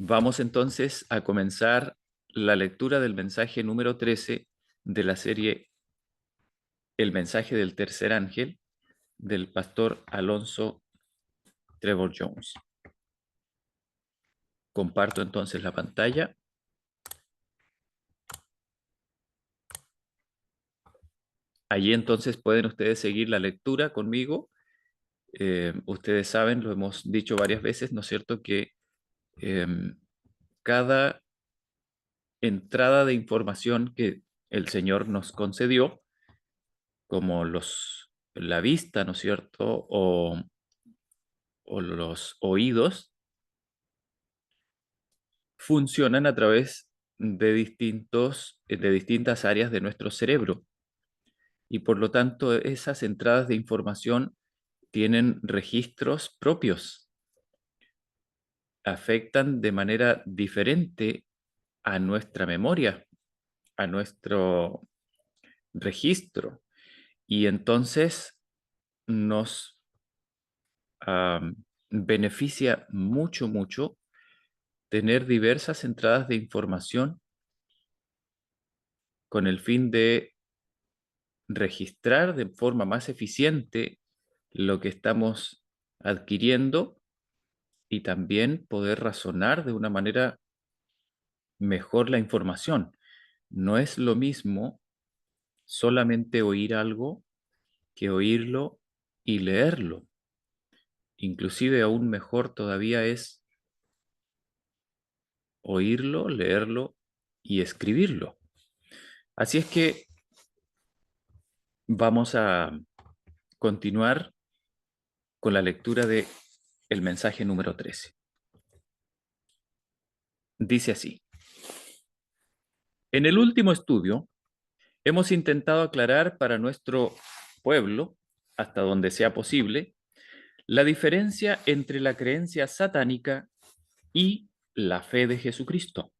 Vamos entonces a comenzar la lectura del mensaje número 13 de la serie El mensaje del tercer ángel del pastor Alonso Trevor Jones. Comparto entonces la pantalla. Allí entonces pueden ustedes seguir la lectura conmigo. Ustedes saben, lo hemos dicho varias veces, ¿no es cierto?, que eh, cada entrada de información que el Señor nos concedió, como la vista, ¿no es cierto?, o los oídos, funcionan a través de distintas áreas de nuestro cerebro. Y por lo tanto, esas entradas de información tienen registros propios, afectan de manera diferente a nuestra memoria, a nuestro registro. Y entonces nos beneficia mucho, mucho tener diversas entradas de información con el fin de registrar de forma más eficiente lo que estamos adquiriendo y también poder razonar de una manera mejor la información. No es lo mismo solamente oír algo que oírlo y leerlo. Inclusive aún mejor todavía es oírlo, leerlo y escribirlo. Así es que vamos a continuar con la lectura de el mensaje número 13. Dice así: en el último estudio hemos intentado aclarar para nuestro pueblo, hasta donde sea posible, la diferencia entre la creencia satánica y la fe de Jesucristo.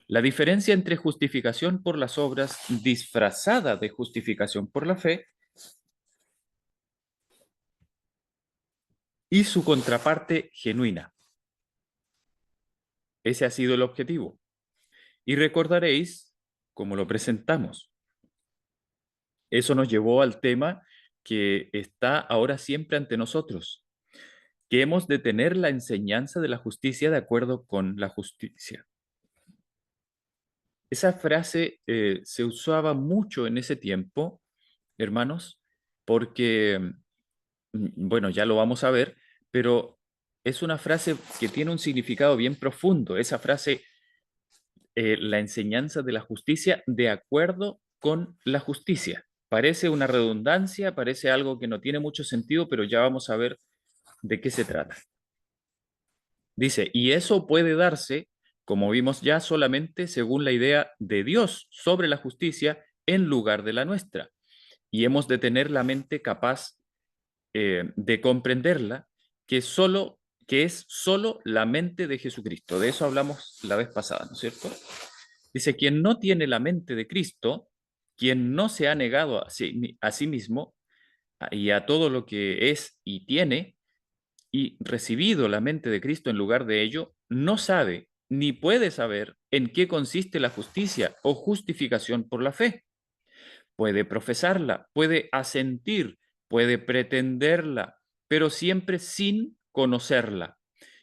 La diferencia entre justificación por las obras disfrazada de justificación por la fe y su contraparte genuina. Ese ha sido el objetivo. Y recordaréis cómo lo presentamos. Eso nos llevó al tema que está ahora siempre ante nosotros, que hemos de tener la enseñanza de la justicia de acuerdo con la justicia. Esa frase se usaba mucho en ese tiempo, hermanos, porque, bueno, ya lo vamos a ver, pero es una frase que tiene un significado bien profundo. Esa frase, la enseñanza de la justicia de acuerdo con la justicia. Parece una redundancia, parece algo que no tiene mucho sentido, pero ya vamos a ver de qué se trata. Dice, y eso puede darse, como vimos ya, solamente según la idea de Dios sobre la justicia en lugar de la nuestra. Y hemos de tener la mente capaz de comprenderla, que es solo la mente de Jesucristo. De eso hablamos la vez pasada, ¿no es cierto? Dice, quien no tiene la mente de Cristo, quien no se ha negado a sí mismo y a todo lo que es y tiene, y recibido la mente de Cristo en lugar de ello, no sabe ni puede saber en qué consiste la justicia o justificación por la fe. Puede profesarla, puede asentir, puede pretenderla, pero siempre sin conocerla,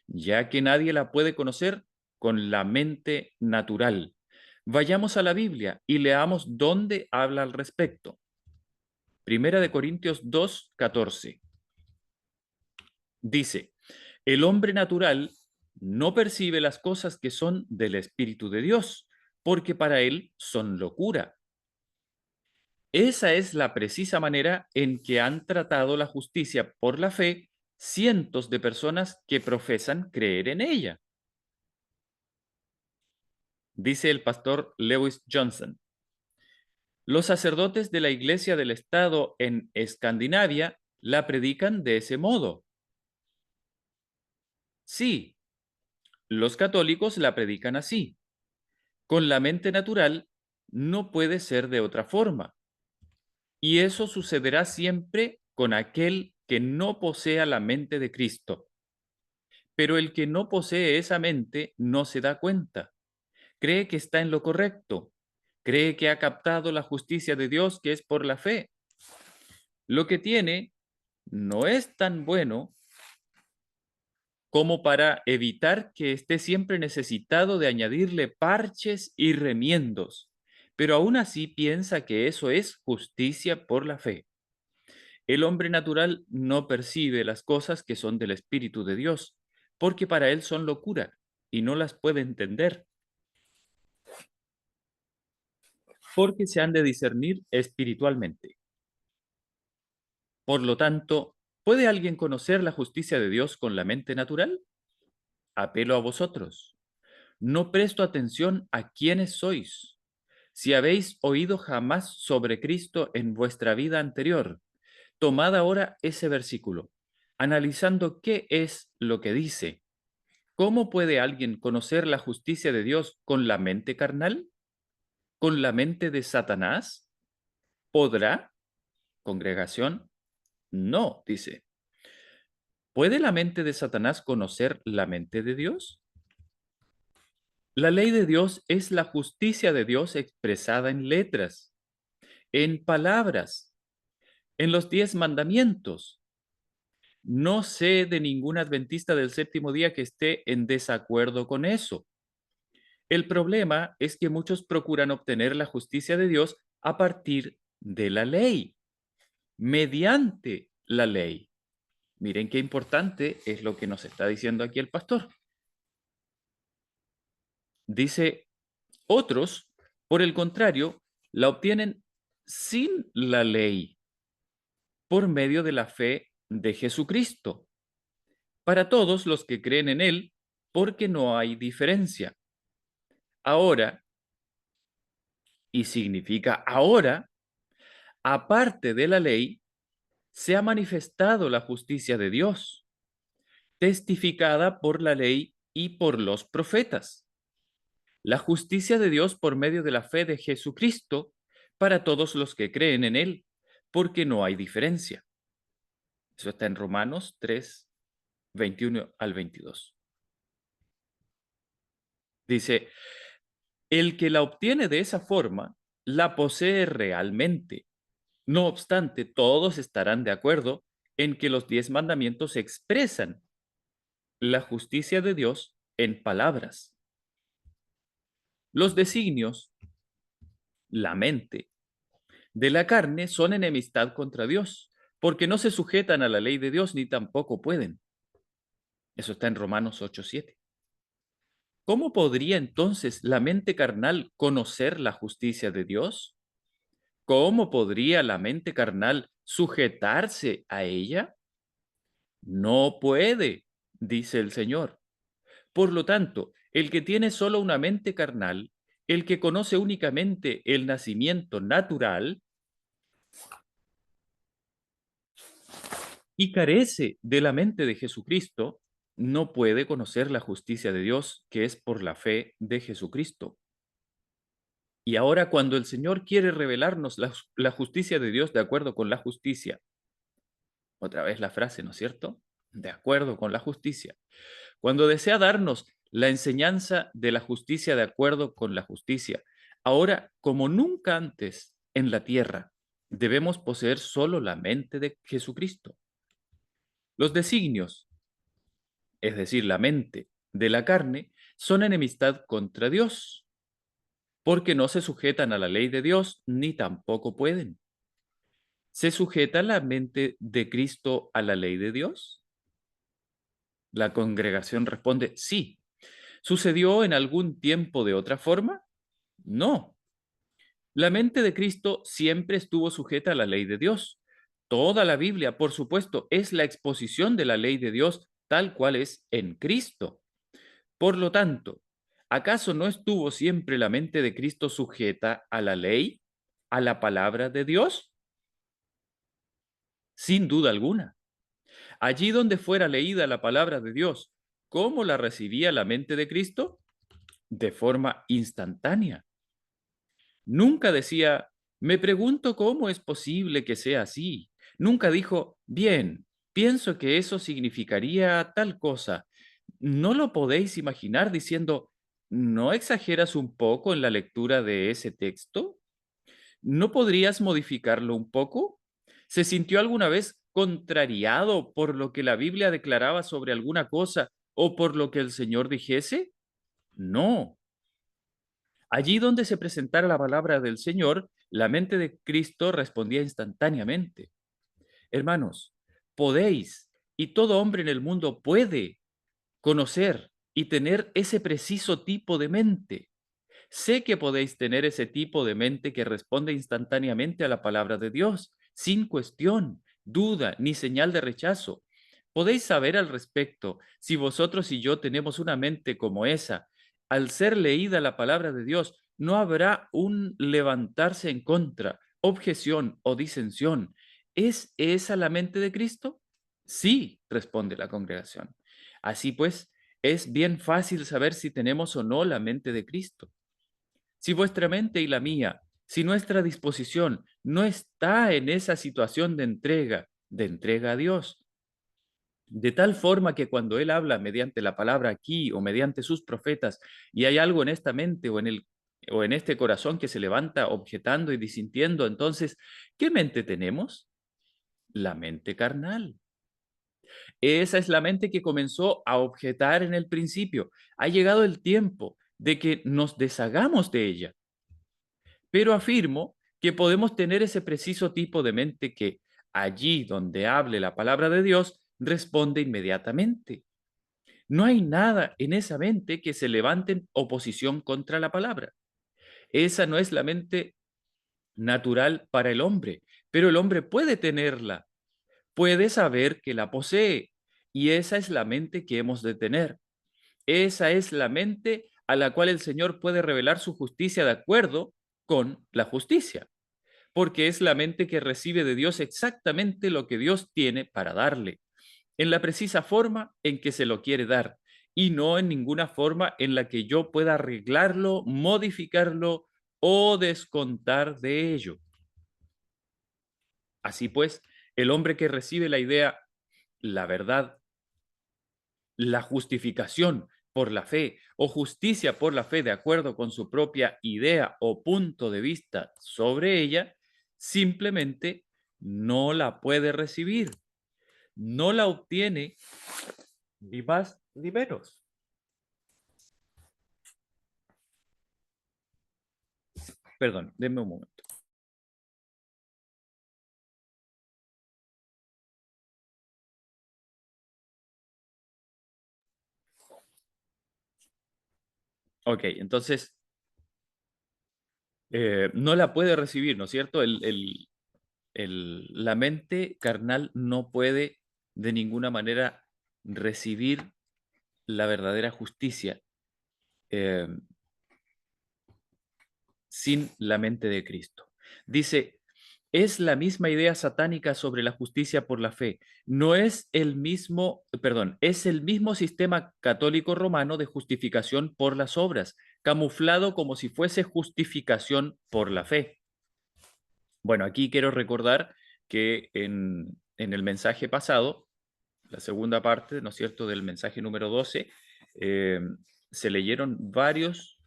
ya que nadie la puede conocer con la mente natural. Vayamos a la Biblia y leamos dónde habla al respecto. Primera de Corintios 2:14. Dice, el hombre natural no percibe las cosas que son del Espíritu de Dios, porque para él son locura. Esa es la precisa manera en que han tratado la justicia por la fe cientos de personas que profesan creer en ella. Dice el pastor Lewis Johnson, los sacerdotes de la Iglesia del Estado en Escandinavia la predican de ese modo. Sí, los católicos la predican así. Con la mente natural no puede ser de otra forma. Y eso sucederá siempre con aquel que no posea la mente de Cristo. Pero el que no posee esa mente no se da cuenta. Cree que está en lo correcto. Cree que ha captado la justicia de Dios que es por la fe. Lo que tiene no es tan bueno como para evitar que esté siempre necesitado de añadirle parches y remiendos, pero aún así piensa que eso es justicia por la fe. El hombre natural no percibe las cosas que son del Espíritu de Dios, porque para él son locura y no las puede entender, porque se han de discernir espiritualmente. Por lo tanto, ¿puede alguien conocer la justicia de Dios con la mente natural? Apelo a vosotros. No presto atención a quiénes sois. Si habéis oído jamás sobre Cristo en vuestra vida anterior, tomad ahora ese versículo, analizando qué es lo que dice. ¿Cómo puede alguien conocer la justicia de Dios con la mente carnal? ¿Con la mente de Satanás? ¿Podrá? Congregación, no, dice. ¿Puede la mente de Satanás conocer la mente de Dios? La ley de Dios es la justicia de Dios expresada en letras, en palabras, en los 10 mandamientos. No sé de ningún adventista del séptimo día que esté en desacuerdo con eso. El problema es que muchos procuran obtener la justicia de Dios a partir de la ley, mediante la ley. Miren qué importante es lo que nos está diciendo aquí el pastor. Dice, otros, por el contrario, la obtienen sin la ley, por medio de la fe de Jesucristo, para todos los que creen en Él, porque no hay diferencia. Ahora, y significa ahora, aparte de la ley, se ha manifestado la justicia de Dios, testificada por la ley y por los profetas. La justicia de Dios por medio de la fe de Jesucristo para todos los que creen en Él, porque no hay diferencia. Eso está en Romanos 3, 21 al 22. Dice, el que la obtiene de esa forma, la posee realmente. No obstante, todos estarán de acuerdo en que los 10 mandamientos expresan la justicia de Dios en palabras. Los designios, la mente, de la carne son enemistad contra Dios, porque no se sujetan a la ley de Dios ni tampoco pueden. Eso está en Romanos 8:7. ¿Cómo podría entonces la mente carnal conocer la justicia de Dios? ¿Cómo podría la mente carnal sujetarse a ella? No puede, dice el Señor. Por lo tanto, el que tiene solo una mente carnal, el que conoce únicamente el nacimiento natural y carece de la mente de Jesucristo, no puede conocer la justicia de Dios que es por la fe de Jesucristo. Y ahora cuando el Señor quiere revelarnos la justicia de Dios de acuerdo con la justicia, otra vez la frase, ¿no es cierto? De acuerdo con la justicia. Cuando desea darnos la enseñanza de la justicia de acuerdo con la justicia, ahora como nunca antes en la tierra, debemos poseer solo la mente de Jesucristo. Los designios, es decir, la mente de la carne, son enemistad contra Dios, porque no se sujetan a la ley de Dios ni tampoco pueden. ¿Se sujeta la mente de Cristo a la ley de Dios? La congregación responde, sí. ¿Sucedió en algún tiempo de otra forma? No. La mente de Cristo siempre estuvo sujeta a la ley de Dios. Toda la Biblia, por supuesto, es la exposición de la ley de Dios tal cual es en Cristo. Por lo tanto, ¿acaso no estuvo siempre la mente de Cristo sujeta a la ley, a la palabra de Dios? Sin duda alguna. Allí donde fuera leída la palabra de Dios, ¿cómo la recibía la mente de Cristo? De forma instantánea. Nunca decía, me pregunto cómo es posible que sea así. Nunca dijo, bien, pienso que eso significaría tal cosa. ¿No lo podéis imaginar diciendo, ¿no exageras un poco en la lectura de ese texto? ¿No podrías modificarlo un poco? ¿Se sintió alguna vez contrariado por lo que la Biblia declaraba sobre alguna cosa o por lo que el Señor dijese? No. Allí donde se presentara la palabra del Señor, la mente de Cristo respondía instantáneamente. Hermanos, podéis, y todo hombre en el mundo puede, conocer y tener ese preciso tipo de mente. Sé que podéis tener ese tipo de mente que responde instantáneamente a la palabra de Dios, sin cuestión, duda ni señal de rechazo. Podéis saber al respecto si vosotros y yo tenemos una mente como esa. Al ser leída la palabra de Dios, no habrá un levantarse en contra, objeción o disensión. ¿Es esa la mente de Cristo? Sí, responde la congregación. Así pues, es bien fácil saber si tenemos o no la mente de Cristo. Si vuestra mente y la mía, si nuestra disposición no está en esa situación de entrega a Dios, de tal forma que cuando Él habla mediante la palabra aquí o mediante sus profetas, y hay algo en esta mente o en este corazón que se levanta objetando y disintiendo, entonces, ¿qué mente tenemos? La mente carnal. Esa es la mente que comenzó a objetar en el principio. Ha llegado el tiempo de que nos deshagamos de ella, pero afirmo que podemos tener ese preciso tipo de mente que allí donde hable la palabra de Dios responde inmediatamente. No hay nada en esa mente que se levante en oposición contra la palabra. Esa no es la mente natural para el hombre, pero el hombre puede tenerla, puede saber que la posee, y esa es la mente que hemos de tener. Esa es la mente a la cual el Señor puede revelar su justicia de acuerdo con la justicia, porque es la mente que recibe de Dios exactamente lo que Dios tiene para darle, en la precisa forma en que se lo quiere dar, y no en ninguna forma en la que yo pueda arreglarlo, modificarlo o descontar de ello. Así pues, el hombre que recibe la idea, la verdad, la justificación por la fe o justicia por la fe de acuerdo con su propia idea o punto de vista sobre ella, simplemente no la puede recibir, no la obtiene, ni más ni menos. Perdón, denme un momento. Ok, entonces no la puede recibir, ¿no es cierto? La mente carnal no puede de ninguna manera recibir la verdadera justicia eh, sin la mente de Cristo. Dice, es la misma idea satánica sobre la justicia por la fe. No es el mismo, perdón, es el mismo sistema católico romano de justificación por las obras, camuflado como si fuese justificación por la fe. Bueno, aquí quiero recordar que en el mensaje pasado, la segunda parte, ¿no es cierto?, del mensaje número 12, eh, se leyeron varios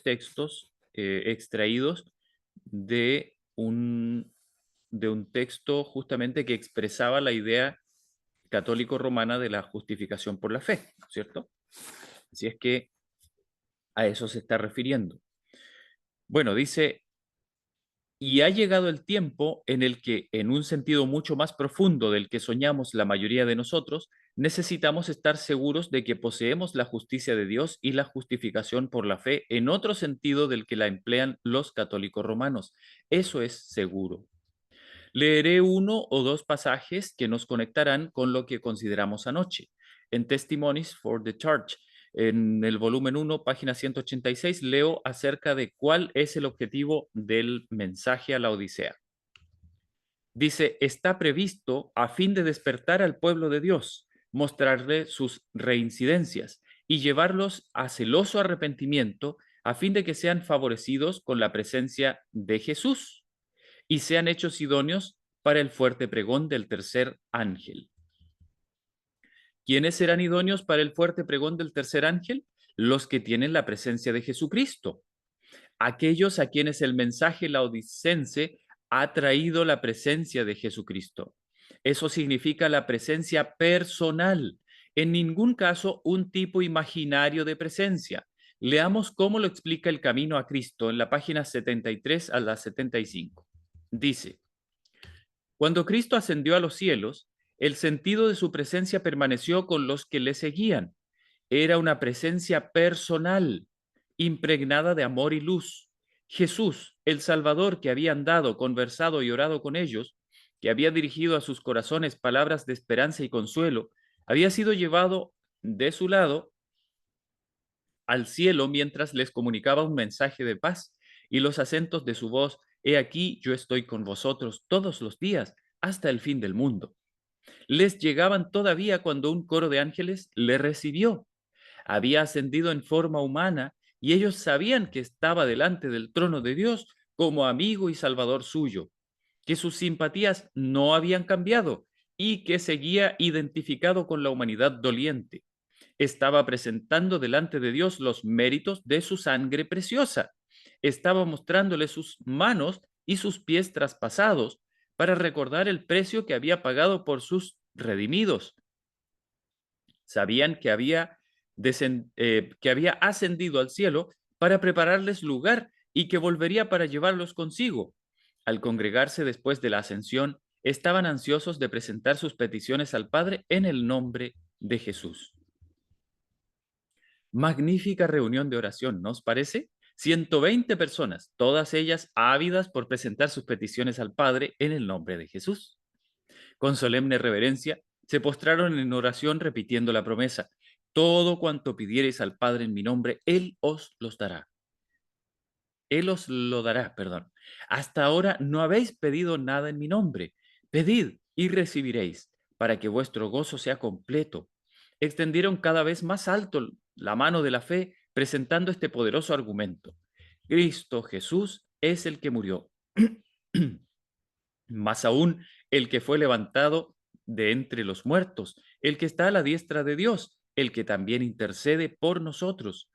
textos extraídos de de un texto justamente que expresaba la idea católico-romana de la justificación por la fe, ¿no es cierto? Así es que a eso se está refiriendo. Bueno, dice, y ha llegado el tiempo en el que, en un sentido mucho más profundo del que soñamos la mayoría de nosotros, necesitamos estar seguros de que poseemos la justicia de Dios y la justificación por la fe en otro sentido del que la emplean los católicos romanos. Eso es seguro. Leeré uno o dos pasajes que nos conectarán con lo que consideramos anoche. En Testimonies for the Church, en el volumen 1, página 186, leo acerca de cuál es el objetivo del mensaje a la Odisea. Dice, está previsto a fin de despertar al pueblo de Dios, mostrarle sus reincidencias y llevarlos a celoso arrepentimiento a fin de que sean favorecidos con la presencia de Jesús y sean hechos idóneos para el fuerte pregón del tercer ángel. ¿Quiénes serán idóneos para el fuerte pregón del tercer ángel? Los que tienen la presencia de Jesucristo, aquellos a quienes el mensaje laodicense ha traído la presencia de Jesucristo. Eso significa la presencia personal, en ningún caso un tipo imaginario de presencia. Leamos cómo lo explica el camino a Cristo en la página 73 a la 75. Dice, cuando Cristo ascendió a los cielos, el sentido de su presencia permaneció con los que le seguían. Era una presencia personal, impregnada de amor y luz. Jesús, el Salvador que había andado, conversado y orado con ellos, que había dirigido a sus corazones palabras de esperanza y consuelo, había sido llevado de su lado al cielo mientras les comunicaba un mensaje de paz y los acentos de su voz, he aquí yo estoy con vosotros todos los días hasta el fin del mundo. Les llegaban todavía cuando un coro de ángeles le recibió. Había ascendido en forma humana y ellos sabían que estaba delante del trono de Dios como amigo y salvador suyo, que sus simpatías no habían cambiado y que seguía identificado con la humanidad doliente. Estaba presentando delante de Dios los méritos de su sangre preciosa. Estaba mostrándole sus manos y sus pies traspasados para recordar el precio que había pagado por sus redimidos. Sabían que había ascendido al cielo para prepararles lugar y que volvería para llevarlos consigo. Al congregarse después de la ascensión, estaban ansiosos de presentar sus peticiones al Padre en el nombre de Jesús. Magnífica reunión de oración, ¿no os parece? 120 personas, todas ellas ávidas por presentar sus peticiones al Padre en el nombre de Jesús. Con solemne reverencia, se postraron en oración repitiendo la promesa, todo cuanto pidiereis al Padre en mi nombre, Él os los dará. Él os lo dará, perdón. Hasta ahora no habéis pedido nada en mi nombre. Pedid y recibiréis, para que vuestro gozo sea completo. Extendieron cada vez más alto la mano de la fe, presentando este poderoso argumento. Cristo Jesús es el que murió. Más aún, el que fue levantado de entre los muertos, el que está a la diestra de Dios, el que también intercede por nosotros.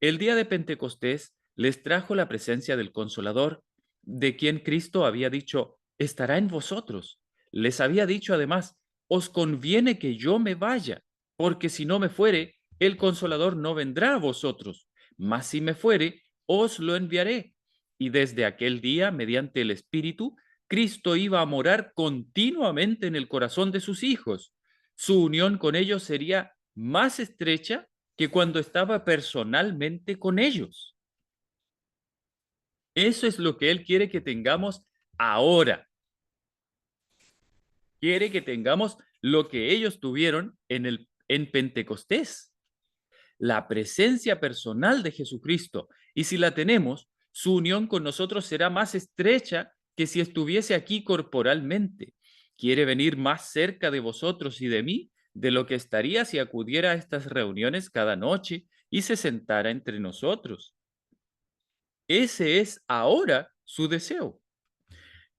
El día de Pentecostés les trajo la presencia del Consolador, de quien Cristo había dicho, estará en vosotros. Les había dicho además, os conviene que yo me vaya, porque si no me fuere, el Consolador no vendrá a vosotros, mas si me fuere, os lo enviaré. Y desde aquel día, mediante el Espíritu, Cristo iba a morar continuamente en el corazón de sus hijos. Su unión con ellos sería más estrecha que cuando estaba personalmente con ellos. Eso es lo que Él quiere que tengamos ahora. Quiere que tengamos lo que ellos tuvieron en Pentecostés, la presencia personal de Jesucristo. Y si la tenemos, su unión con nosotros será más estrecha que si estuviese aquí corporalmente. Quiere venir más cerca de vosotros y de mí de lo que estaría si acudiera a estas reuniones cada noche y se sentara entre nosotros. Ese es ahora su deseo.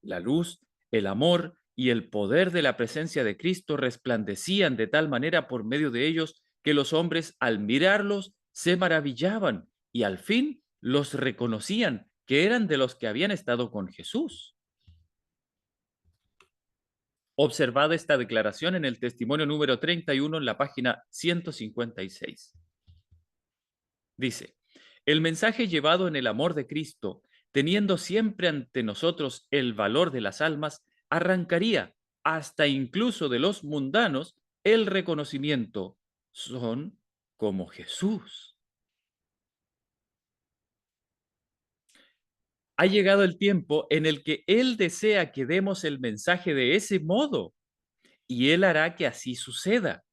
La luz, el amor y el poder de la presencia de Cristo resplandecían de tal manera por medio de ellos que los hombres al mirarlos se maravillaban y al fin los reconocían que eran de los que habían estado con Jesús. Observad esta declaración en el testimonio número 31 en la página 156. Dice, el mensaje llevado en el amor de Cristo, teniendo siempre ante nosotros el valor de las almas, arrancaría hasta incluso de los mundanos el reconocimiento. Son como Jesús. Ha llegado el tiempo en el que Él desea que demos el mensaje de ese modo y Él hará que así suceda.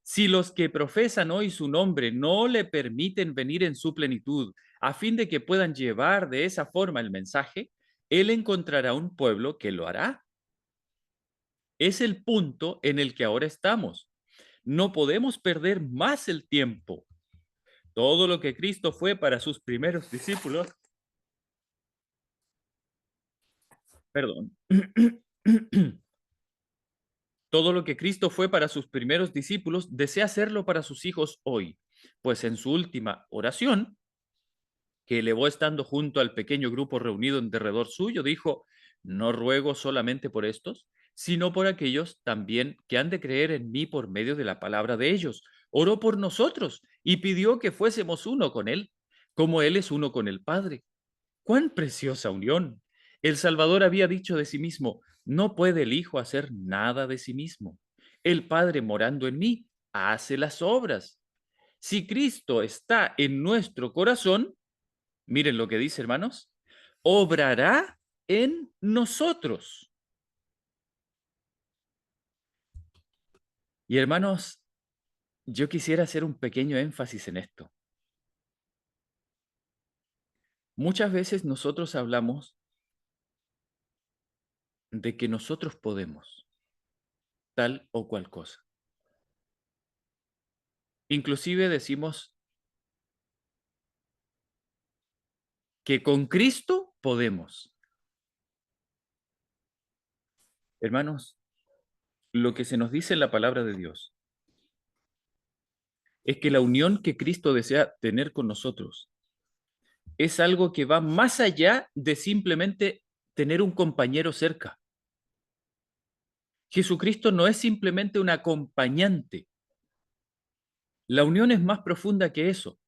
Si los que profesan hoy su nombre no le permiten venir en su plenitud, a fin de que puedan llevar de esa forma el mensaje, Él encontrará un pueblo que lo hará. Es el punto en el que ahora estamos. No podemos perder más el tiempo. Todo lo que Cristo fue para sus primeros discípulos, perdón, Todo lo que Cristo fue para sus primeros discípulos, desea hacerlo para sus hijos hoy, pues en su última oración, que elevó estando junto al pequeño grupo reunido en derredor suyo, dijo, no ruego solamente por estos, sino por aquellos también que han de creer en mí por medio de la palabra de ellos. Oró por nosotros y pidió que fuésemos uno con Él, como Él es uno con el Padre. ¡Cuán preciosa unión! El Salvador había dicho de sí mismo, no puede el Hijo hacer nada de sí mismo. El Padre morando en mí hace las obras. Si Cristo está en nuestro corazón, miren lo que dice, hermanos, obrará en nosotros. Y hermanos, yo quisiera hacer un pequeño énfasis en esto. Muchas veces nosotros hablamos de que nosotros podemos tal o cual cosa. Inclusive decimos que con Cristo podemos. Hermanos, lo que se nos dice en la palabra de Dios es que la unión que Cristo desea tener con nosotros es algo que va más allá de simplemente tener un compañero cerca. Jesucristo no es simplemente un acompañante. La unión es más profunda que eso.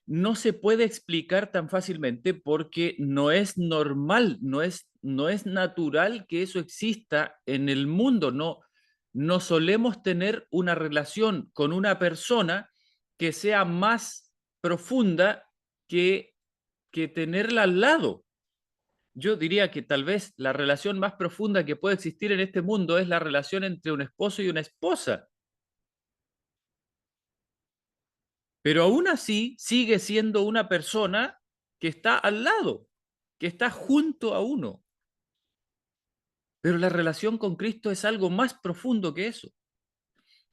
No se puede explicar tan fácilmente porque no es normal, no es natural que eso exista en el mundo. No solemos tener una relación con una persona que sea más profunda que, que tenerla al lado. Yo diría que tal vez la relación más profunda que puede existir en este mundo es la relación entre un esposo y una esposa. Pero aún así sigue siendo una persona que está al lado, que está junto a uno. Pero la relación con Cristo es algo más profundo que eso.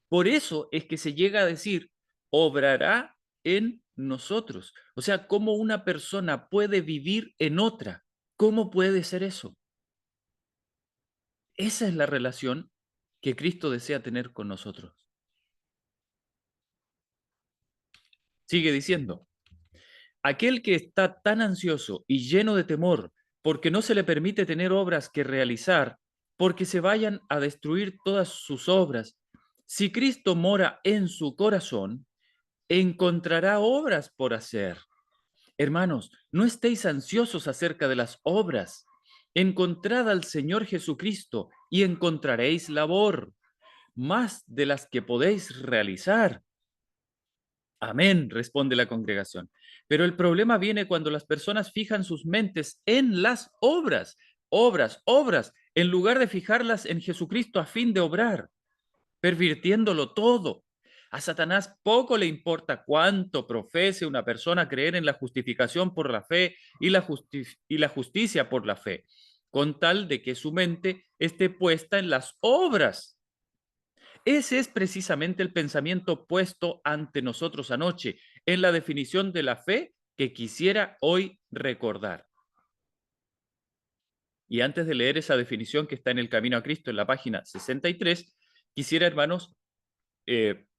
Por eso es que se llega a decir, obrará en nosotros. O sea, ¿cómo una persona puede vivir en otra? ¿Cómo puede ser eso? Esa es la relación que Cristo desea tener con nosotros. Sigue diciendo, aquel que está tan ansioso y lleno de temor porque no se le permite tener obras que realizar, porque se vayan a destruir todas sus obras, si Cristo mora en su corazón, encontrará obras por hacer. Hermanos, no estéis ansiosos acerca de las obras. Encontrad al Señor Jesucristo y encontraréis labor, más de las que podéis realizar. Amén, responde la congregación. Pero el problema viene cuando las personas fijan sus mentes en las obras, obras, en lugar de fijarlas en Jesucristo a fin de obrar, pervirtiéndolo todo. A Satanás poco le importa cuánto profese una persona creer en la justificación por la fe y la justicia por la fe, con tal de que su mente esté puesta en las obras. Ese es precisamente el pensamiento puesto ante nosotros anoche en la definición de la fe que quisiera hoy recordar. Y antes de leer esa definición que está en el Camino a Cristo en la página 63, quisiera, hermanos,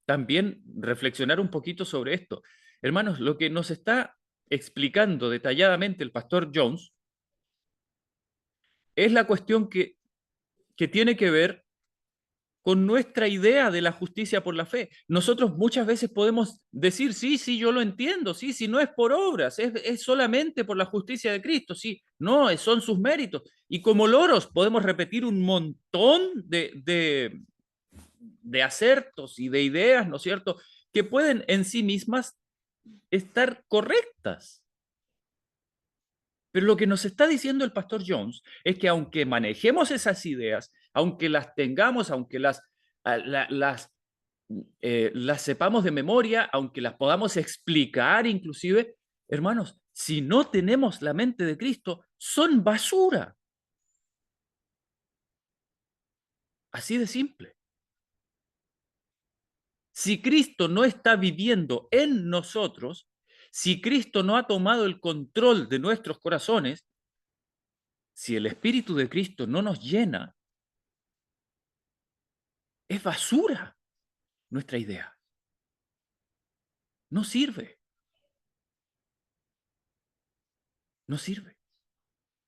también reflexionar un poquito sobre esto. Hermanos, lo que nos está explicando detalladamente el pastor Jones es la cuestión que tiene que ver con nuestra idea de la justicia por la fe. Nosotros muchas veces podemos decir, sí, sí, yo lo entiendo, sí, sí, no es por obras, es solamente por la justicia de Cristo, sí, no, son sus méritos. Y como loros podemos repetir un montón de acertos y de ideas, ¿no es cierto?, que pueden en sí mismas estar correctas. Pero lo que nos está diciendo el pastor Jones es que aunque manejemos esas ideas, aunque las tengamos, aunque las sepamos de memoria, aunque las podamos explicar inclusive, hermanos, si no tenemos la mente de Cristo, son basura. Así de simple. Si Cristo no está viviendo en nosotros, si Cristo no ha tomado el control de nuestros corazones, si el Espíritu de Cristo no nos llena, Es basura nuestra idea. No sirve. No sirve.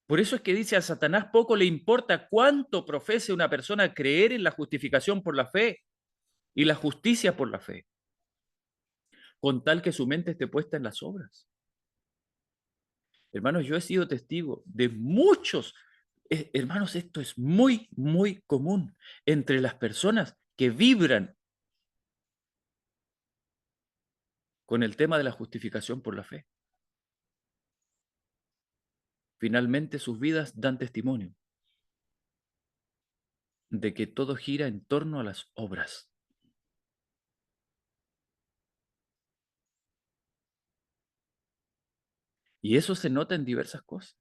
Por eso es que dice a Satanás poco le importa cuánto profese una persona creer en la justificación por la fe y la justicia por la fe, con tal que su mente esté puesta en las obras. Hermanos, yo he sido testigo de muchos, hermanos, esto es muy, muy común entre las personas que vibran con el tema de la justificación por la fe. Finalmente sus vidas dan testimonio de que todo gira en torno a las obras. Y eso se nota en diversas cosas.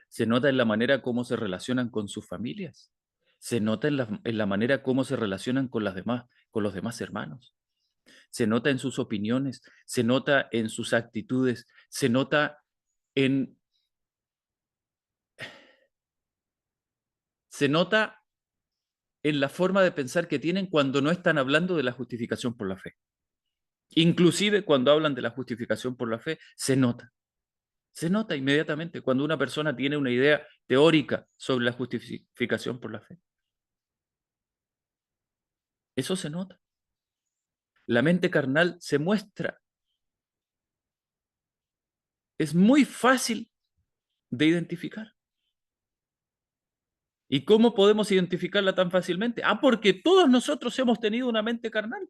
Se nota en la manera como se relacionan con sus familias. Se nota en la manera como se relacionan con con los demás hermanos. Se nota en sus opiniones, se nota en sus actitudes, se nota en, se nota en la forma de pensar que tienen cuando no están hablando de la justificación por la fe. Inclusive cuando hablan de la justificación por la fe, se nota inmediatamente cuando una persona tiene una idea teórica sobre la justificación por la fe. Eso se nota. La mente carnal se muestra. Es muy fácil de identificar. ¿Y cómo podemos identificarla tan fácilmente? Ah, porque todos nosotros hemos tenido una mente carnal,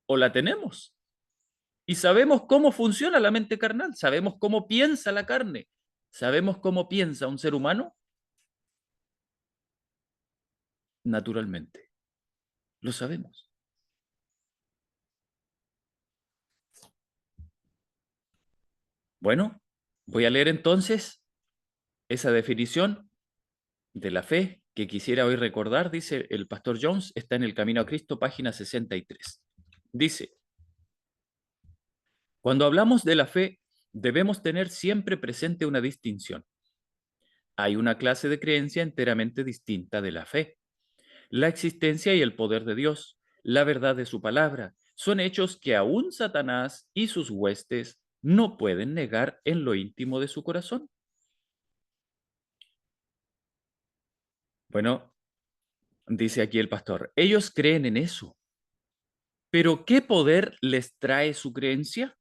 o la tenemos, y sabemos cómo funciona la mente carnal, sabemos cómo piensa la carne, sabemos cómo piensa un ser humano naturalmente, lo sabemos. Bueno, voy a leer entonces esa definición de la fe que quisiera hoy recordar, dice el pastor Jones, está en El Camino a Cristo, página 63. Dice, cuando hablamos de la fe, debemos tener siempre presente una distinción. Hay una clase de creencia enteramente distinta de la fe. La existencia y el poder de Dios, la verdad de su palabra, son hechos que aún Satanás y sus huestes no pueden negar en lo íntimo de su corazón. Bueno, dice aquí el pastor, ellos creen en eso, pero ¿qué poder les trae su creencia?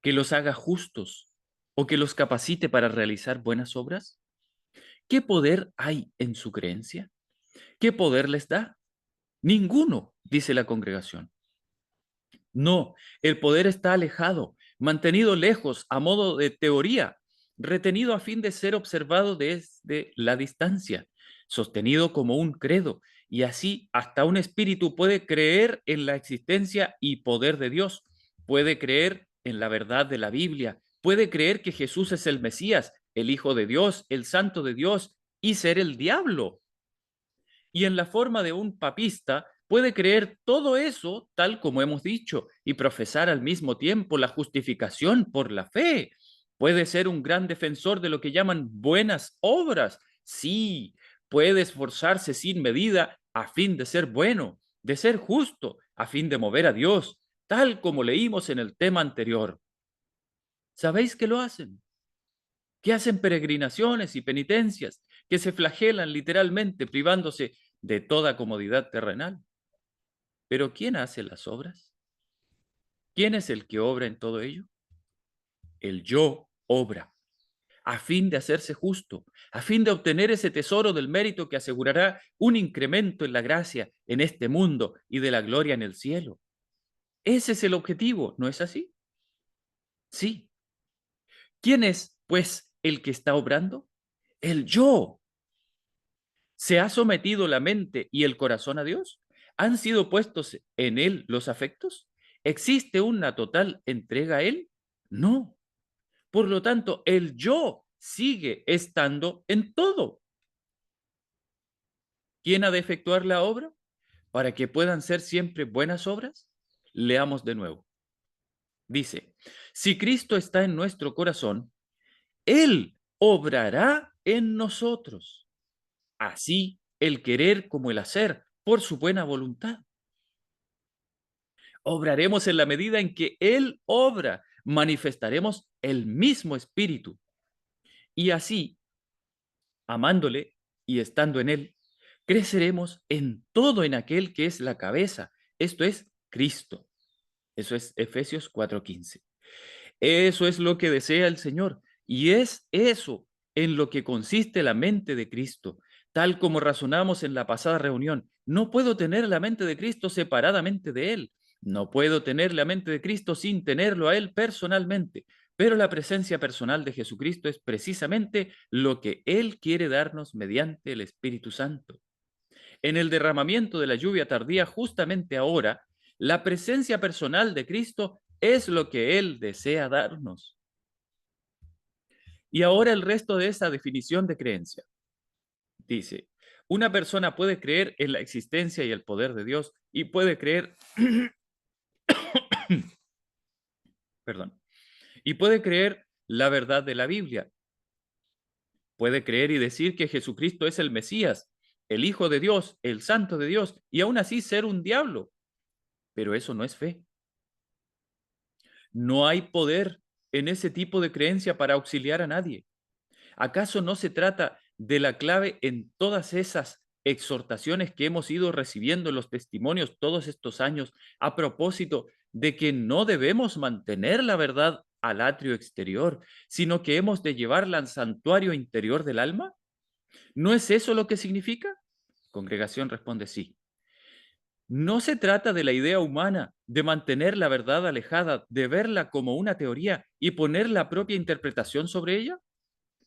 ¿Que los haga justos o que los capacite para realizar buenas obras? ¿Qué poder hay en su creencia? ¿Qué poder les da? Ninguno, dice la congregación. No, el poder está alejado, mantenido lejos a modo de teoría, retenido a fin de ser observado desde la distancia, sostenido como un credo, y así hasta un espíritu puede creer en la existencia y poder de Dios, puede creer en la verdad de la Biblia, puede creer que Jesús es el Mesías, el Hijo de Dios, el Santo de Dios, y ser el diablo, y en la forma de un papista puede creer todo eso tal como hemos dicho y profesar al mismo tiempo la justificación por la fe. Puede ser un gran defensor de lo que llaman buenas obras. Sí, puede esforzarse sin medida a fin de ser bueno, de ser justo, a fin de mover a Dios, tal como leímos en el tema anterior. ¿Sabéis que lo hacen? Que hacen peregrinaciones y penitencias, que se flagelan literalmente privándose de toda comodidad terrenal. Pero ¿quién hace las obras? ¿Quién es el que obra en todo ello? El yo obra, a fin de hacerse justo, a fin de obtener ese tesoro del mérito que asegurará un incremento en la gracia en este mundo y de la gloria en el cielo. Ese es el objetivo, ¿no es así? Sí. ¿Quién es, pues, el que está obrando? El yo. ¿Se ha sometido la mente y el corazón a Dios? ¿Han sido puestos en Él los afectos? ¿Existe una total entrega a Él? No. Por lo tanto, el yo sigue estando en todo. ¿Quién ha de efectuar la obra? Para que puedan ser siempre buenas obras. Leamos de nuevo. Dice, si Cristo está en nuestro corazón, Él obrará en nosotros. Así el querer como el hacer, por su buena voluntad. Obraremos en la medida en que Él obra, manifestaremos el mismo espíritu. Y así, amándole y estando en Él, creceremos en todo en aquel que es la cabeza, esto es Cristo. Eso es Efesios 4:15. Eso es lo que desea el Señor y es eso en lo que consiste la mente de Cristo, tal como razonamos en la pasada reunión. No puedo tener la mente de Cristo separadamente de Él. No puedo tener la mente de Cristo sin tenerlo a Él personalmente. Pero la presencia personal de Jesucristo es precisamente lo que Él quiere darnos mediante el Espíritu Santo. En el derramamiento de la lluvia tardía, justamente ahora, la presencia personal de Cristo es lo que Él desea darnos. Y ahora el resto de esa definición de creencia. Dice, una persona puede creer en la existencia y el poder de Dios y puede creer, perdón, y puede creer la verdad de la Biblia. Puede creer y decir que Jesucristo es el Mesías, el Hijo de Dios, el Santo de Dios, y aún así ser un diablo. Pero eso no es fe. No hay poder en ese tipo de creencia para auxiliar a nadie. ¿Acaso no se trata de la clave en todas esas exhortaciones que hemos ido recibiendo en los testimonios todos estos años a propósito de que no debemos mantener la verdad al atrio exterior, sino que hemos de llevarla al santuario interior del alma? ¿No es eso lo que significa? Congregación responde sí. No se trata de la idea humana, de mantener la verdad alejada, de verla como una teoría y poner la propia interpretación sobre ella,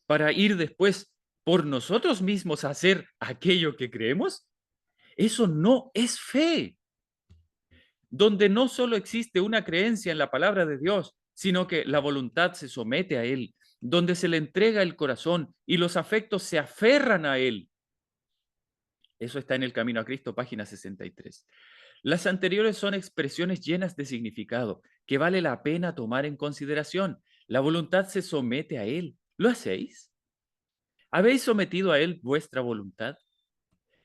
para ir después por nosotros mismos a hacer aquello que creemos. Eso no es fe, donde no solo existe una creencia en la palabra de Dios, sino que la voluntad se somete a Él, donde se le entrega el corazón y los afectos se aferran a Él. Eso está en El Camino a Cristo, página 63. Las anteriores son expresiones llenas de significado que vale la pena tomar en consideración. La voluntad se somete a Él. ¿Lo hacéis? ¿Habéis sometido a Él vuestra voluntad?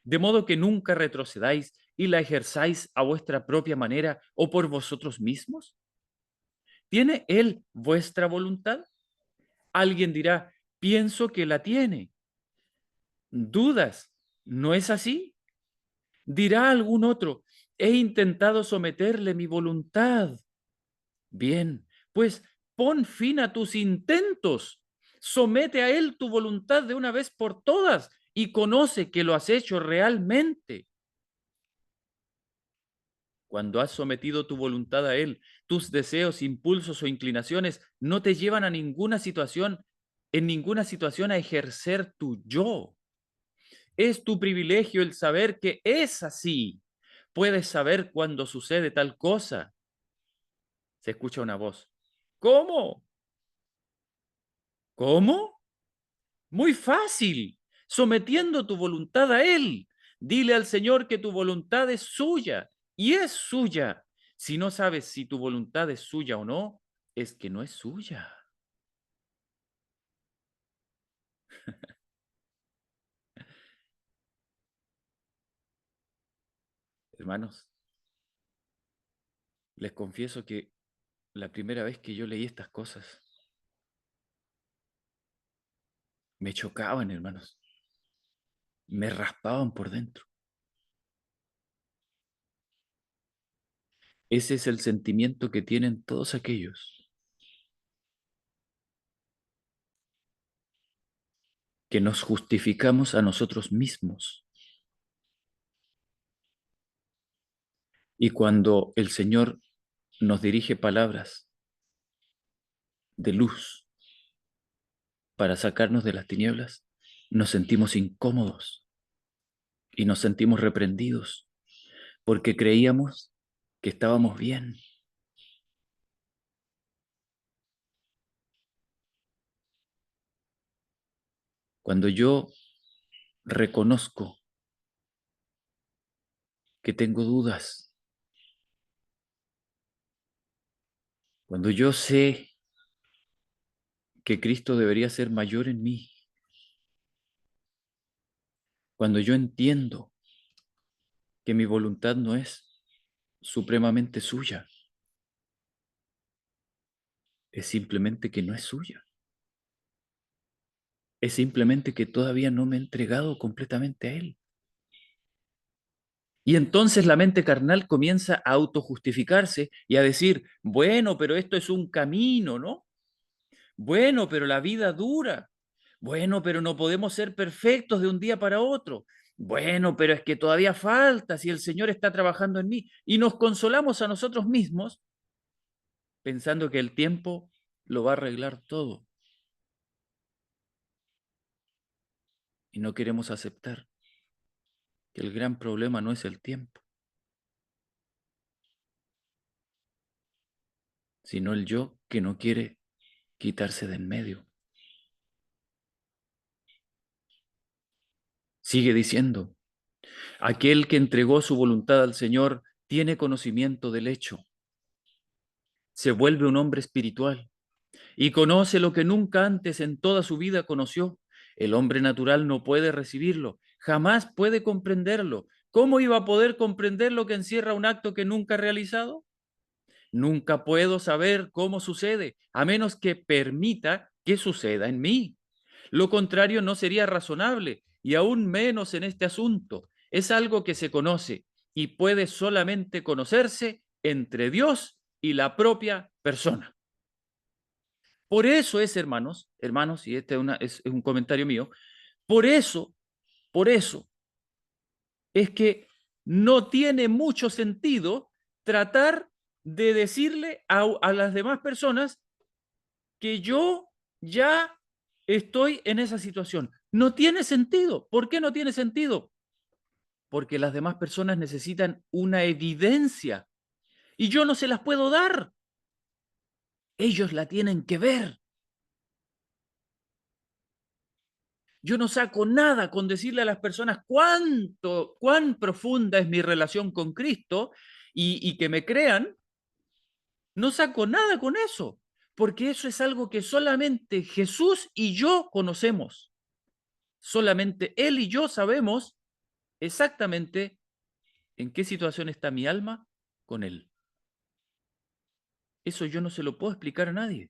De modo que nunca retrocedáis y la ejerzáis a vuestra propia manera o por vosotros mismos. ¿Tiene Él vuestra voluntad? Alguien dirá, pienso que la tiene. ¿Dudas? ¿No es así? Dirá algún otro, he intentado someterle mi voluntad. Bien, pues pon fin a tus intentos. Somete a Él tu voluntad de una vez por todas y conoce que lo has hecho realmente. Cuando has sometido tu voluntad a Él, tus deseos, impulsos o inclinaciones no te llevan a ninguna situación, en ninguna situación a ejercer tu yo. Es tu privilegio el saber que es así. Puedes saber cuando sucede tal cosa. Se escucha una voz. ¿Cómo? ¿Cómo? Muy fácil, sometiendo tu voluntad a Él. Dile al Señor que tu voluntad es suya y es suya. Si no sabes si tu voluntad es suya o no, es que no es suya. Hermanos, les confieso que la primera vez que yo leí estas cosas, me chocaban, hermanos, me raspaban por dentro. Ese es el sentimiento que tienen todos aquellos que nos justificamos a nosotros mismos. Y cuando el Señor nos dirige palabras de luz para sacarnos de las tinieblas, nos sentimos incómodos y nos sentimos reprendidos porque creíamos que estábamos bien. Cuando yo reconozco que tengo dudas, cuando yo sé que Cristo debería ser mayor en mí, Cuando yo entiendo que mi voluntad no es supremamente suya, es simplemente que no es suya. Es simplemente que todavía no me he entregado completamente a Él. Y entonces la mente carnal comienza a autojustificarse y a decir, bueno, pero esto es un camino, ¿no? Bueno, pero la vida dura. Bueno, pero no podemos ser perfectos de un día para otro. Bueno, pero es que todavía falta si el Señor está trabajando en mí. Y nos consolamos a nosotros mismos pensando que el tiempo lo va a arreglar todo. Y no queremos aceptar que el gran problema no es el tiempo, sino el yo que no quiere quitarse de en medio. Sigue diciendo, aquel que entregó su voluntad al Señor tiene conocimiento del hecho, se vuelve un hombre espiritual y conoce lo que nunca antes en toda su vida conoció. El hombre natural no puede recibirlo, jamás puede comprenderlo. ¿Cómo iba a poder comprender lo que encierra un acto que nunca ha realizado? Nunca puedo saber cómo sucede, a menos que permita que suceda en mí. Lo contrario no sería razonable, y aún menos en este asunto. Es algo que se conoce y puede solamente conocerse entre Dios y la propia persona. Por eso es, hermanos, y este es un comentario mío, por eso, por eso es que no tiene mucho sentido tratar de decirle a las demás personas que yo ya estoy en esa situación. No tiene sentido. ¿Por qué no tiene sentido? Porque las demás personas necesitan una evidencia y yo no se las puedo dar. Ellos la tienen que ver. Yo no saco nada con decirle a las personas cuán profunda es mi relación con Cristo y que me crean. No saco nada con eso, porque eso es algo que solamente Jesús y yo conocemos. Solamente Él y yo sabemos exactamente en qué situación está mi alma con Él. Eso yo no se lo puedo explicar a nadie,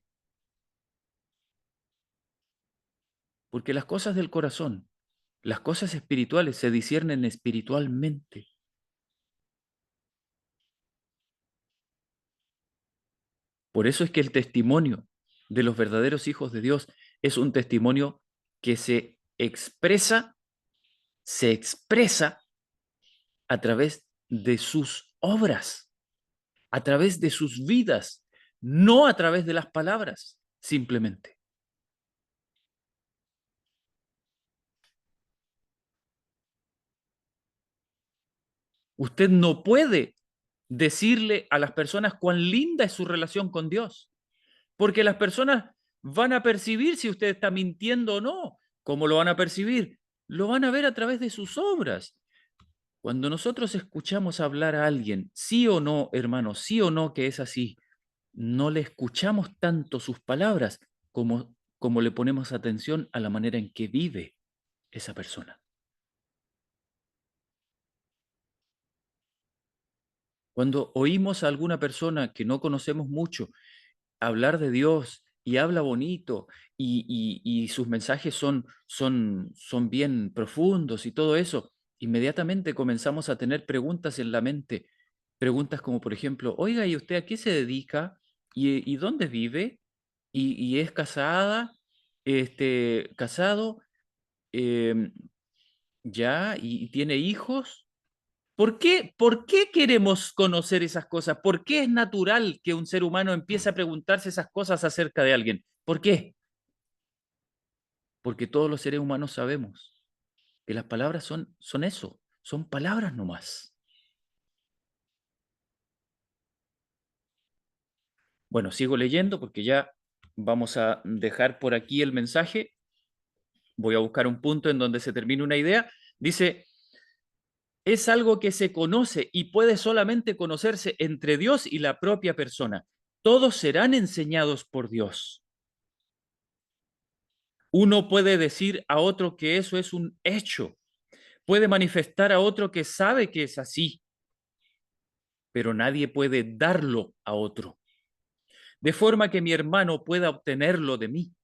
porque las cosas del corazón, las cosas espirituales se disciernen espiritualmente. Por eso es que el testimonio de los verdaderos hijos de Dios es un testimonio que se expresa a través de sus obras, a través de sus vidas, no a través de las palabras, simplemente. Usted no puede decirle a las personas cuán linda es su relación con Dios, porque las personas van a percibir si usted está mintiendo o no. ¿Cómo lo van a percibir? Lo van a ver a través de sus obras. Cuando nosotros escuchamos hablar a alguien, sí o no, hermano, sí o no que es así, no le escuchamos tanto sus palabras como le ponemos atención a la manera en que vive esa persona. Cuando oímos a alguna persona que no conocemos mucho hablar de Dios y habla bonito y sus mensajes son bien profundos y todo eso, inmediatamente comenzamos a tener preguntas en la mente. Preguntas como, por ejemplo, oiga, ¿y usted a qué se dedica? ¿Y dónde vive? ¿Y es casada? ¿Casado? Em, ¿Ya? ¿Y tiene hijos? ¿Por qué queremos conocer esas cosas? ¿Por qué es natural que un ser humano empiece a preguntarse esas cosas acerca de alguien? ¿Por qué? Porque todos los seres humanos sabemos que las palabras son eso, son palabras nomás. Bueno, sigo leyendo porque ya vamos a dejar por aquí el mensaje. Voy a buscar un punto en donde se termine una idea. Dice, es algo que se conoce y puede solamente conocerse entre Dios y la propia persona. Todos serán enseñados por Dios. Uno puede decir a otro que eso es un hecho, puede manifestar a otro que sabe que es así, pero nadie puede darlo a otro, de forma que mi hermano pueda obtenerlo de mí.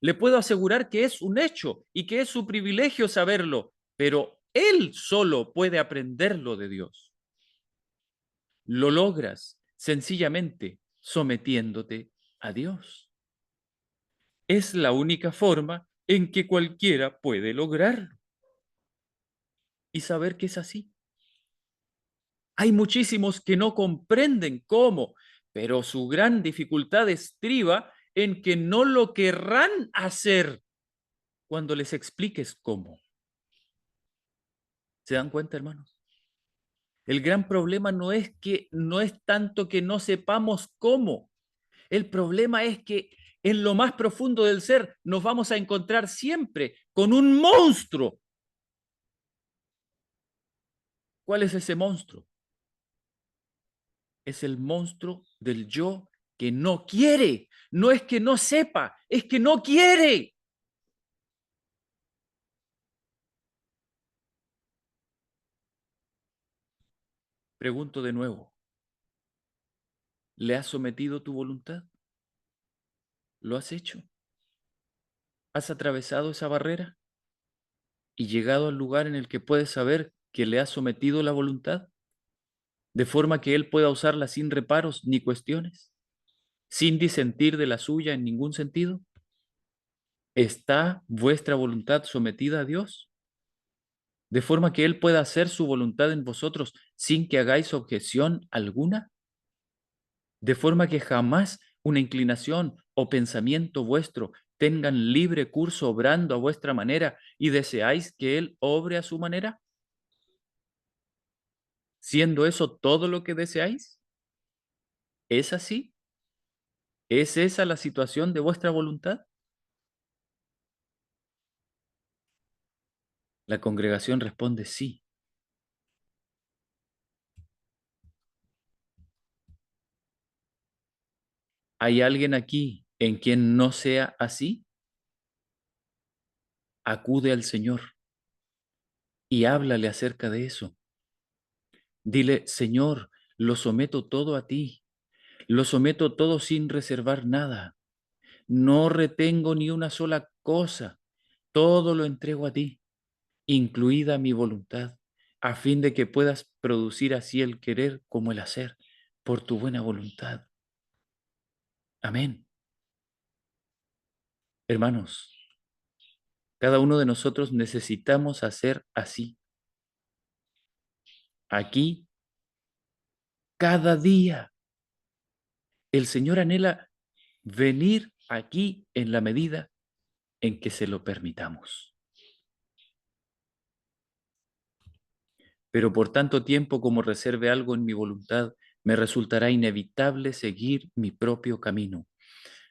Le puedo asegurar que es un hecho y que es su privilegio saberlo, pero él solo puede aprenderlo de Dios. Lo logras sencillamente sometiéndote a Dios. Es la única forma en que cualquiera puede lograrlo y saber que es así. Hay muchísimos que no comprenden cómo, pero su gran dificultad estriba en que no lo querrán hacer cuando les expliques cómo. ¿Se dan cuenta, hermanos? El gran problema no es tanto que no sepamos cómo. El problema es que en lo más profundo del ser nos vamos a encontrar siempre con un monstruo. ¿Cuál es ese monstruo? Es el monstruo del yo que no quiere. No es que no sepa, es que no quiere. Pregunto de nuevo, ¿le has sometido tu voluntad? ¿Lo has hecho? ¿Has atravesado esa barrera y llegado al lugar en el que puedes saber que le has sometido la voluntad? De forma que él pueda usarla sin reparos ni cuestiones, sin disentir de la suya en ningún sentido. ¿Está vuestra voluntad sometida a Dios? De forma que él pueda hacer su voluntad en vosotros sin que hagáis objeción alguna. De forma que jamás una inclinación o pensamiento vuestro tengan libre curso obrando a vuestra manera y deseáis que él obre a su manera, siendo eso todo lo que deseáis. ¿Es así? ¿Es esa la situación de vuestra voluntad? La congregación responde sí. ¿Hay alguien aquí en quien no sea así? Acude al Señor y háblale acerca de eso. Dile, Señor, lo someto todo a ti, lo someto todo sin reservar nada. No retengo ni una sola cosa, todo lo entrego a ti, incluida mi voluntad, a fin de que puedas producir así el querer como el hacer, por tu buena voluntad. Amén. Hermanos, cada uno de nosotros necesitamos hacer así. Aquí, cada día, el Señor anhela venir aquí en la medida en que se lo permitamos. Pero por tanto tiempo como reserve algo en mi voluntad, me resultará inevitable seguir mi propio camino.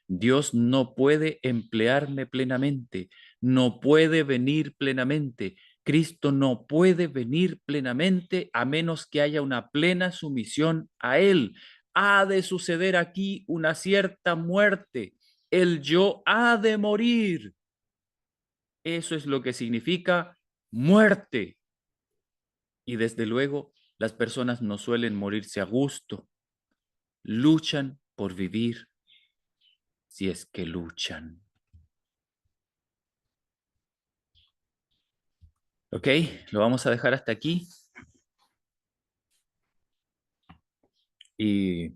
Dios no puede emplearme plenamente, no puede venir plenamente. Cristo no puede venir plenamente a menos que haya una plena sumisión a Él. Ha de suceder aquí una cierta muerte. El yo ha de morir. Eso es lo que significa muerte. Y desde luego, las personas no suelen morirse a gusto. Luchan por vivir, si es que luchan. Ok, lo vamos a dejar hasta aquí. Y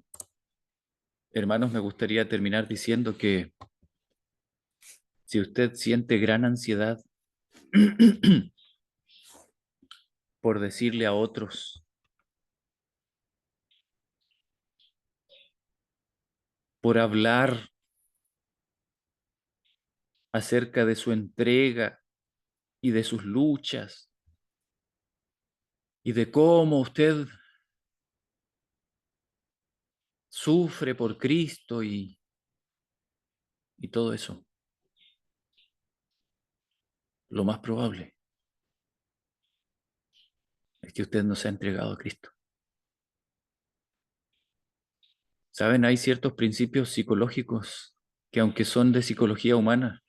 hermanos, me gustaría terminar diciendo que si usted siente gran ansiedad por decirle a otros, por hablar acerca de su entrega y de sus luchas y de cómo usted sufre por Cristo y todo eso, lo más probable es que usted no se ha entregado a Cristo. Saben, hay ciertos principios psicológicos que aunque son de psicología humana,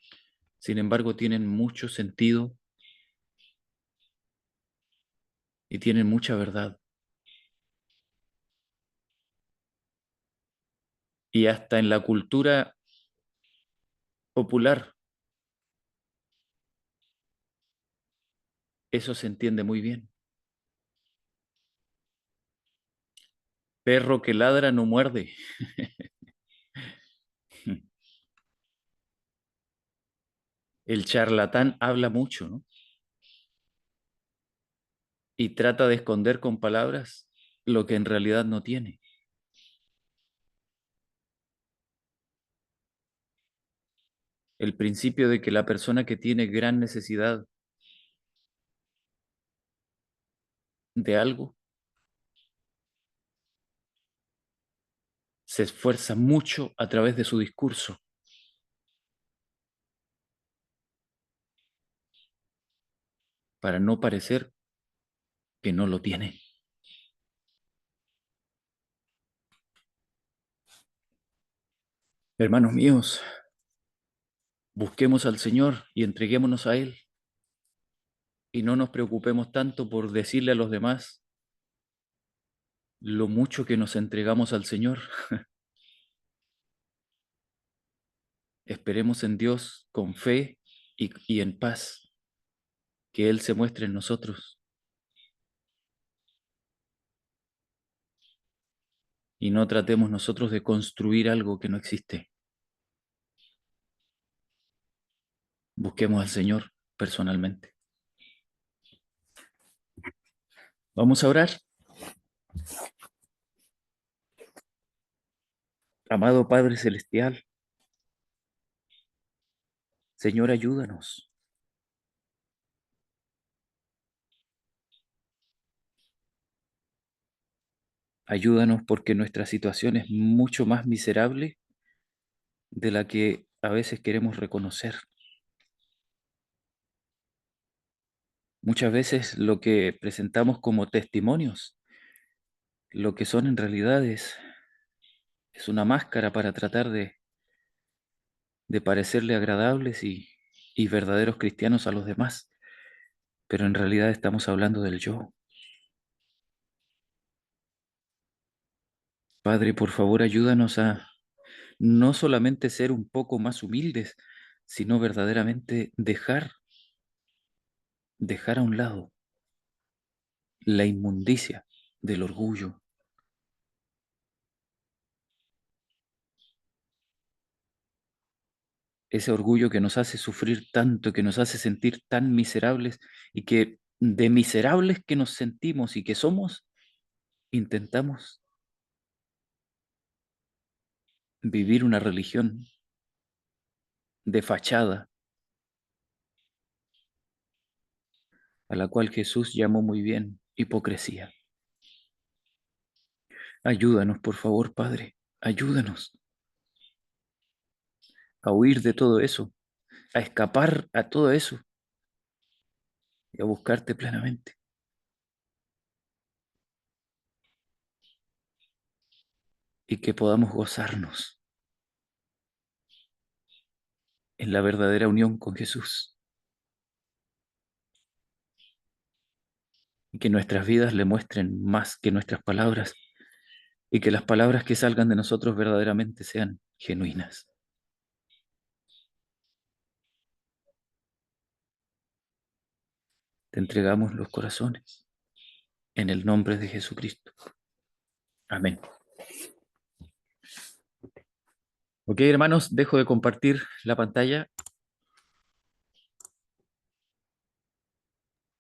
sin embargo tienen mucho sentido y tienen mucha verdad. Y hasta en la cultura popular eso se entiende muy bien. Perro que ladra no muerde. El charlatán habla mucho, ¿no? Y trata de esconder con palabras lo que en realidad no tiene. El principio de que la persona que tiene gran necesidad de algo se esfuerza mucho a través de su discurso para no parecer que no lo tiene. Hermanos míos, busquemos al Señor y entreguémonos a Él y no nos preocupemos tanto por decirle a los demás lo mucho que nos entregamos al Señor. Esperemos en Dios con fe y en paz, que Él se muestre en nosotros y no tratemos nosotros de construir algo que no existe. Busquemos al Señor personalmente. Vamos a orar. Amado Padre Celestial, Señor, ayúdanos. Ayúdanos porque nuestra situación es mucho más miserable de la que a veces queremos reconocer. Muchas veces lo que presentamos como testimonios, lo que son en realidad es una máscara para tratar de parecerle agradables y verdaderos cristianos a los demás, pero en realidad estamos hablando del yo. Padre, por favor, ayúdanos a no solamente ser un poco más humildes, sino verdaderamente dejar a un lado la inmundicia del orgullo, ese orgullo que nos hace sufrir tanto, que nos hace sentir tan miserables y que de miserables que nos sentimos y que somos, intentamos vivir una religión de fachada a la cual Jesús llamó muy bien hipocresía. Ayúdanos, por favor, Padre, ayúdanos a huir de todo eso, a escapar a todo eso y a buscarte plenamente y que podamos gozarnos en la verdadera unión con Jesús y que nuestras vidas le muestren más que nuestras palabras y que las palabras que salgan de nosotros verdaderamente sean genuinas. Te entregamos los corazones en el nombre de Jesucristo. Amén. Ok, hermanos, dejo de compartir la pantalla